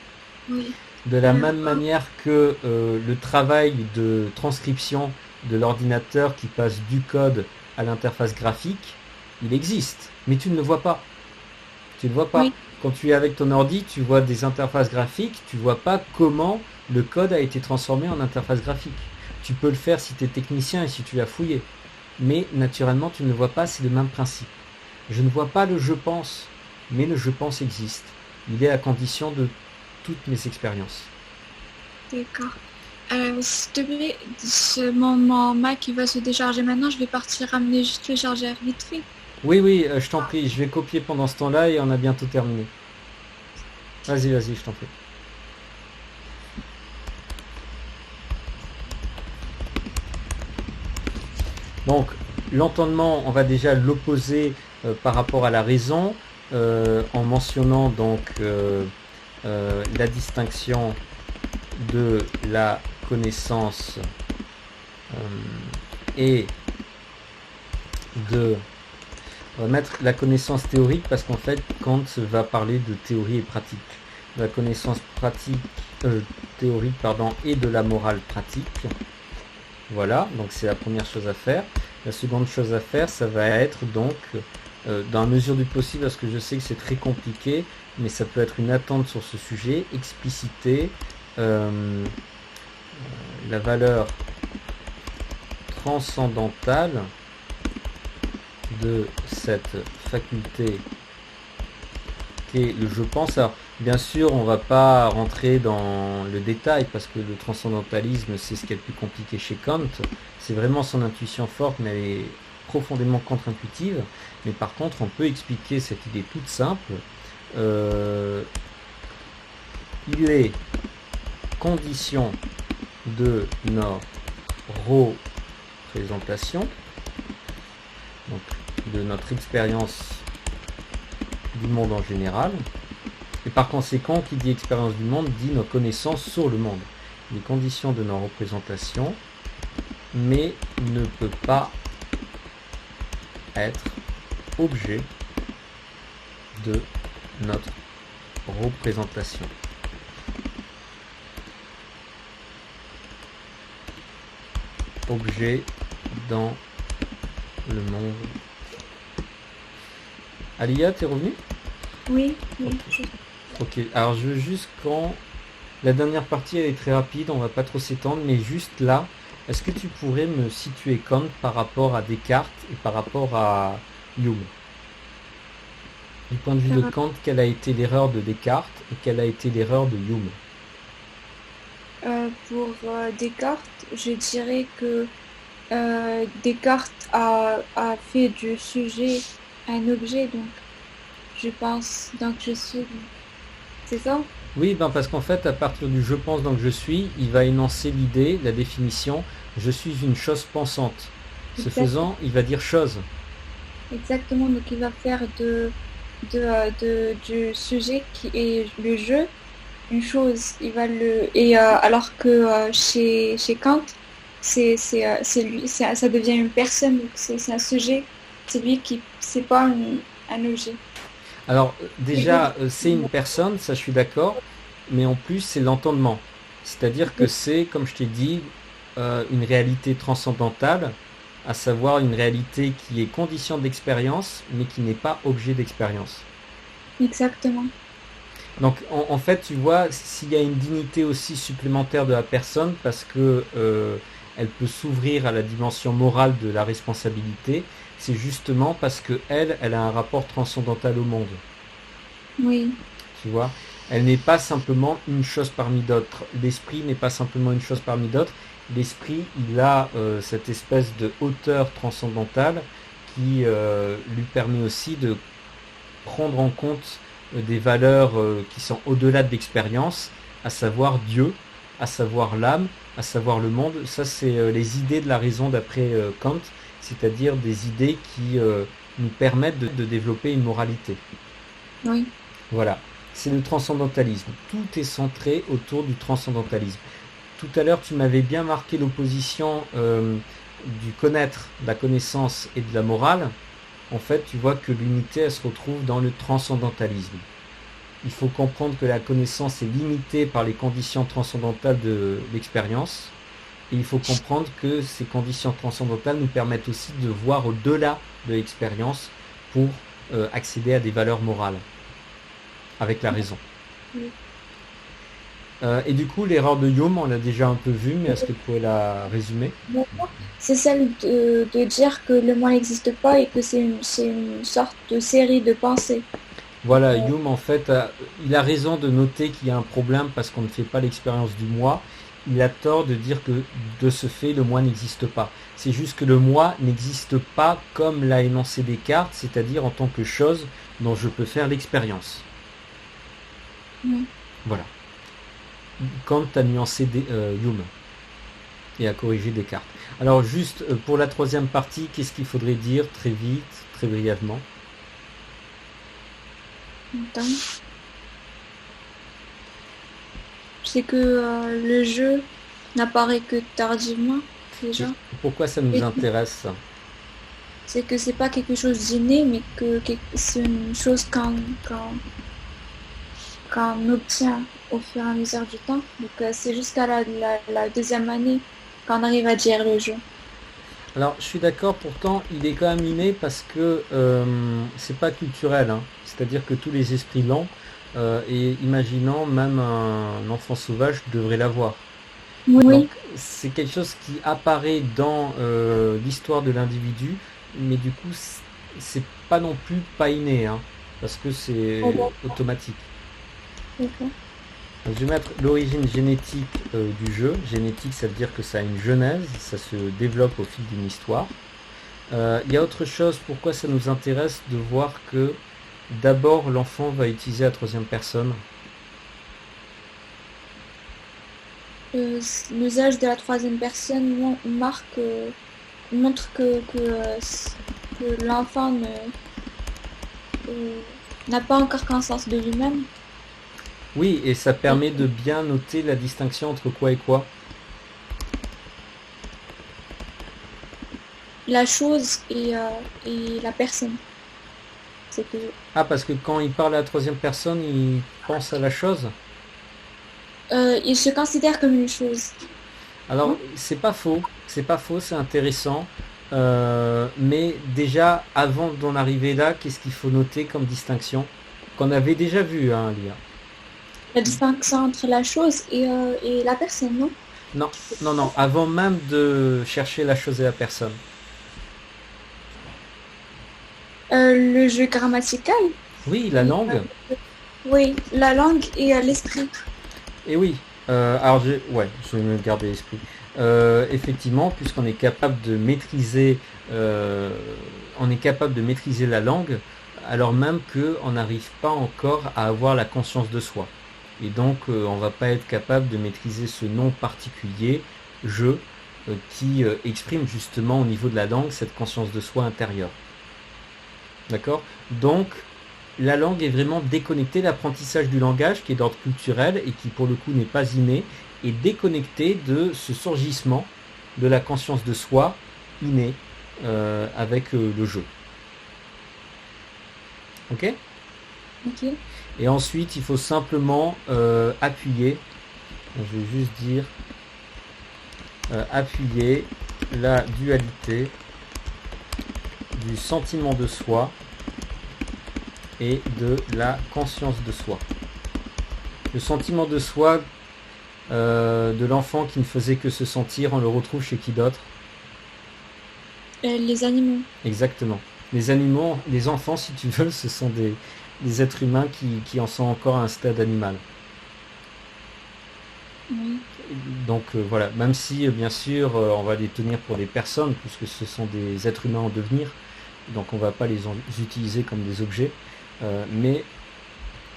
Oui, De la je même vois. manière que le travail de transcription de l'ordinateur qui passe du code à l'interface graphique, il existe, mais tu ne le vois pas. Tu ne vois pas. Oui, Quand tu es avec ton ordi, tu vois des interfaces graphiques, tu vois pas comment le code a été transformé en interface graphique. Tu peux le faire si tu es technicien et si tu l'as fouillé. Mais naturellement, tu ne le vois pas, c'est le même principe. Je ne vois pas le je pense, mais le je pense existe. Il est à condition de toutes mes expériences. d'accord. S'il te plaît, mon Mac il va se décharger maintenant. Je vais partir ramener juste le chargeur vite fait. Oui, oui, je t'en prie, je vais copier pendant ce temps-là et on a bientôt terminé. Vas-y, vas-y, je t'en prie. Donc, l'entendement, on va déjà l'opposer par rapport à la raison, en mentionnant donc la distinction de la connaissance et de... On va mettre la connaissance théorique parce qu'en fait, Kant va parler de théorie et pratique. De la connaissance pratique, théorique, pardon, et de la morale pratique. Voilà, donc c'est la première chose à faire. La seconde chose à faire, ça va être donc, dans la mesure du possible, parce que je sais que c'est très compliqué, mais ça peut être une attente sur ce sujet, expliciter la valeur transcendantale de cette faculté qu'est le je pense. Alors, bien sûr, on ne va pas rentrer dans le détail parce que le transcendantalisme, c'est ce qui est le plus compliqué chez Kant. C'est vraiment son intuition forte, mais elle est profondément contre-intuitive. Mais par contre, on peut expliquer cette idée toute simple. Euh, il est condition de nos représentations, donc de notre expérience du monde en général. Et par conséquent, qui dit expérience du monde dit nos connaissances sur le monde. Les conditions de nos représentations, mais ne peut pas être objet de notre représentation. Objet dans le monde. Alia, t'es revenu? Oui, oui. Ok, alors je veux juste quand... La dernière partie, elle est très rapide, on va pas trop s'étendre, mais juste là, est-ce que tu pourrais me situer Kant par rapport à Descartes et par rapport à Hume? Du point de vue de Kant, quelle a été l'erreur de Descartes et quelle a été l'erreur de Hume? Pour Descartes, je dirais que Descartes a fait du sujet un objet, donc je pense, donc je suis. C'est ça? Oui, ben parce qu'en fait, à partir du je pense donc je suis, il va énoncer l'idée, la définition, je suis une chose pensante. Ce faisant, il va dire chose. Exactement, donc il va faire du sujet qui est le jeu une chose. Il va alors que chez Kant, c'est lui, ça devient une personne, donc c'est un sujet, c'est lui qui, c'est pas un objet. Alors déjà, c'est une personne, ça je suis d'accord, mais en plus c'est l'entendement. C'est-à-dire que c'est, comme je t'ai dit, une réalité transcendantale, à savoir une réalité qui est condition d'expérience, mais qui n'est pas objet d'expérience. Exactement. Donc en fait, tu vois, s'il y a une dignité aussi supplémentaire de la personne, parce que elle peut s'ouvrir à la dimension morale de la responsabilité, c'est justement parce que elle a un rapport transcendantal au monde. Oui. Tu vois, elle n'est pas simplement une chose parmi d'autres. L'esprit n'est pas simplement une chose parmi d'autres. L'esprit, il a cette espèce de hauteur transcendantale qui lui permet aussi de prendre en compte des valeurs qui sont au-delà de l'expérience, à savoir Dieu, à savoir l'âme, à savoir le monde. Ça, c'est les idées de la raison d'après Kant, c'est-à-dire des idées qui nous permettent de développer une moralité. Oui. Voilà, c'est le transcendantalisme. Tout est centré autour du transcendantalisme. Tout à l'heure, tu m'avais bien marqué l'opposition du connaître, de la connaissance et de la morale. En fait, tu vois que l'unité, elle se retrouve dans le transcendantalisme. Il faut comprendre que la connaissance est limitée par les conditions transcendantales de l'expérience. Et il faut comprendre que ces conditions transcendantales nous permettent aussi de voir au-delà de l'expérience pour accéder à des valeurs morales, avec la raison. Oui. Et du coup, l'erreur de Hume, on l'a déjà un peu vu, mais est-ce que tu pourrais la résumer? C'est celle de dire que le moi n'existe pas et que c'est une sorte de série de pensées. Voilà, Hume, en fait, il a raison de noter qu'il y a un problème parce qu'on ne fait pas l'expérience du moi. Il a tort de dire que de ce fait, le moi n'existe pas. C'est juste que le moi n'existe pas comme l'a énoncé Descartes, c'est-à-dire en tant que chose dont je peux faire l'expérience. Oui. Voilà. Kant a nuancé Hume et a corrigé Descartes. Alors juste pour la troisième partie, qu'est-ce qu'il faudrait dire très vite, très brièvement? C'est que le jeu n'apparaît que tardivement, déjà. Pourquoi ça nous intéresse? C'est que c'est pas quelque chose d'inné, mais que c'est une chose qu'on obtient au fur et à mesure du temps. Donc c'est jusqu'à la deuxième année qu'on arrive à dire le jeu. Alors je suis d'accord, pourtant il est quand même inné parce que c'est pas culturel, hein. C'est-à-dire que tous les esprits l'ont, et imaginons même un enfant sauvage devrait l'avoir. Oui. Donc c'est quelque chose qui apparaît dans l'histoire de l'individu, mais du coup c'est pas non plus pas inné, hein, parce que c'est automatique. Okay. Donc, je vais mettre l'origine génétique du jeu. Génétique, ça veut dire que ça a une genèse, ça se développe au fil d'une histoire. Il y a autre chose, pourquoi ça nous intéresse de voir que d'abord l'enfant va utiliser la troisième personne. L'usage de la troisième personne montre que l'enfant n'a pas encore conscience de lui-même. Oui, et ça permet de bien noter la distinction entre quoi et quoi. La chose et la personne. C'est que... Ah, parce que quand il parle à la troisième personne, il pense à la chose? Il se considère comme une chose. Alors, c'est pas faux, c'est intéressant. Mais déjà, avant d'en arriver là, qu'est-ce qu'il faut noter comme distinction? Qu'on avait déjà vu, hein, Lia. La distinction entre la chose et la personne, non? Non, non, non, avant même de chercher la chose et la personne. Le jeu grammatical, Oui, la langue. oui, la langue et l'esprit. Et oui, ouais, je vais me garder l'esprit. Effectivement, puisqu'on est capable de maîtriser, on est capable de maîtriser la langue, alors même qu'on n'arrive pas encore à avoir la conscience de soi. Et donc, on va pas être capable de maîtriser ce nom particulier, je, qui exprime justement au niveau de la langue cette conscience de soi intérieure. D'accord? Donc, la langue est vraiment déconnectée. L'apprentissage du langage, qui est d'ordre culturel et qui pour le coup n'est pas inné, est déconnecté de ce surgissement de la conscience de soi innée avec le jeu. Ok? Ok. Et ensuite, il faut simplement appuyer. Je vais juste dire appuyer la dualité du sentiment de soi et de la conscience de soi. Le sentiment de soi de l'enfant qui ne faisait que se sentir, on le retrouve chez qui d'autre? Les animaux. Exactement. Les animaux, les enfants, si tu veux, ce sont des êtres humains qui en sont encore à un stade animal. Oui. Donc voilà, même si bien sûr on va les tenir pour des personnes, puisque ce sont des êtres humains en devenir, donc on ne va pas les utiliser comme des objets, mais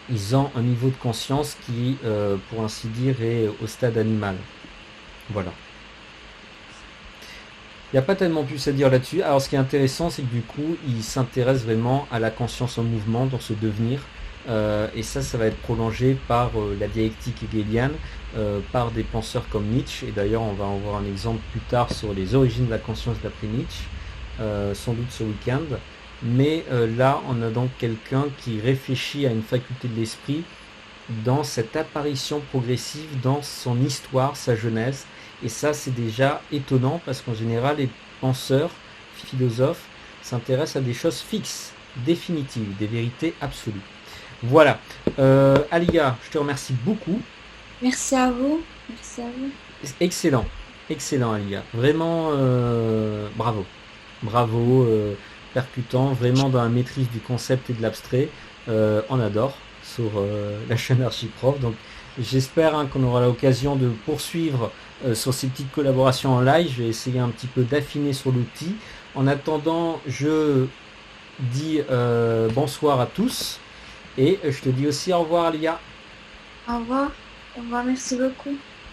ils ont un niveau de conscience qui, pour ainsi dire, est au stade animal. Voilà. Il n'y a pas tellement plus à dire là-dessus. Alors ce qui est intéressant, c'est que du coup, ils s'intéressent vraiment à la conscience en mouvement, dans ce devenir. Et ça va être prolongé par la dialectique hegelienne, par des penseurs comme Nietzsche. Et d'ailleurs, on va en voir un exemple plus tard sur les origines de la conscience d'après Nietzsche, sans doute ce week-end. Mais là, on a donc quelqu'un qui réfléchit à une faculté de l'esprit dans cette apparition progressive dans son histoire, sa jeunesse. Et ça, c'est déjà étonnant parce qu'en général, les penseurs, philosophes, s'intéressent à des choses fixes, définitives, des vérités absolues. Voilà. Alia, je te remercie beaucoup. Merci à vous. Merci à vous. Excellent. Excellent, Alia. Vraiment, bravo. Bravo, percutant, vraiment dans la maîtrise du concept et de l'abstrait. On adore sur la chaîne Archiprof. Donc j'espère qu'on aura l'occasion de poursuivre sur ces petites collaborations en live. Je vais essayer un petit peu d'affiner sur l'outil. En attendant, je dis bonsoir à tous et je te dis aussi au revoir, Alia. Au revoir. Au revoir. Merci beaucoup.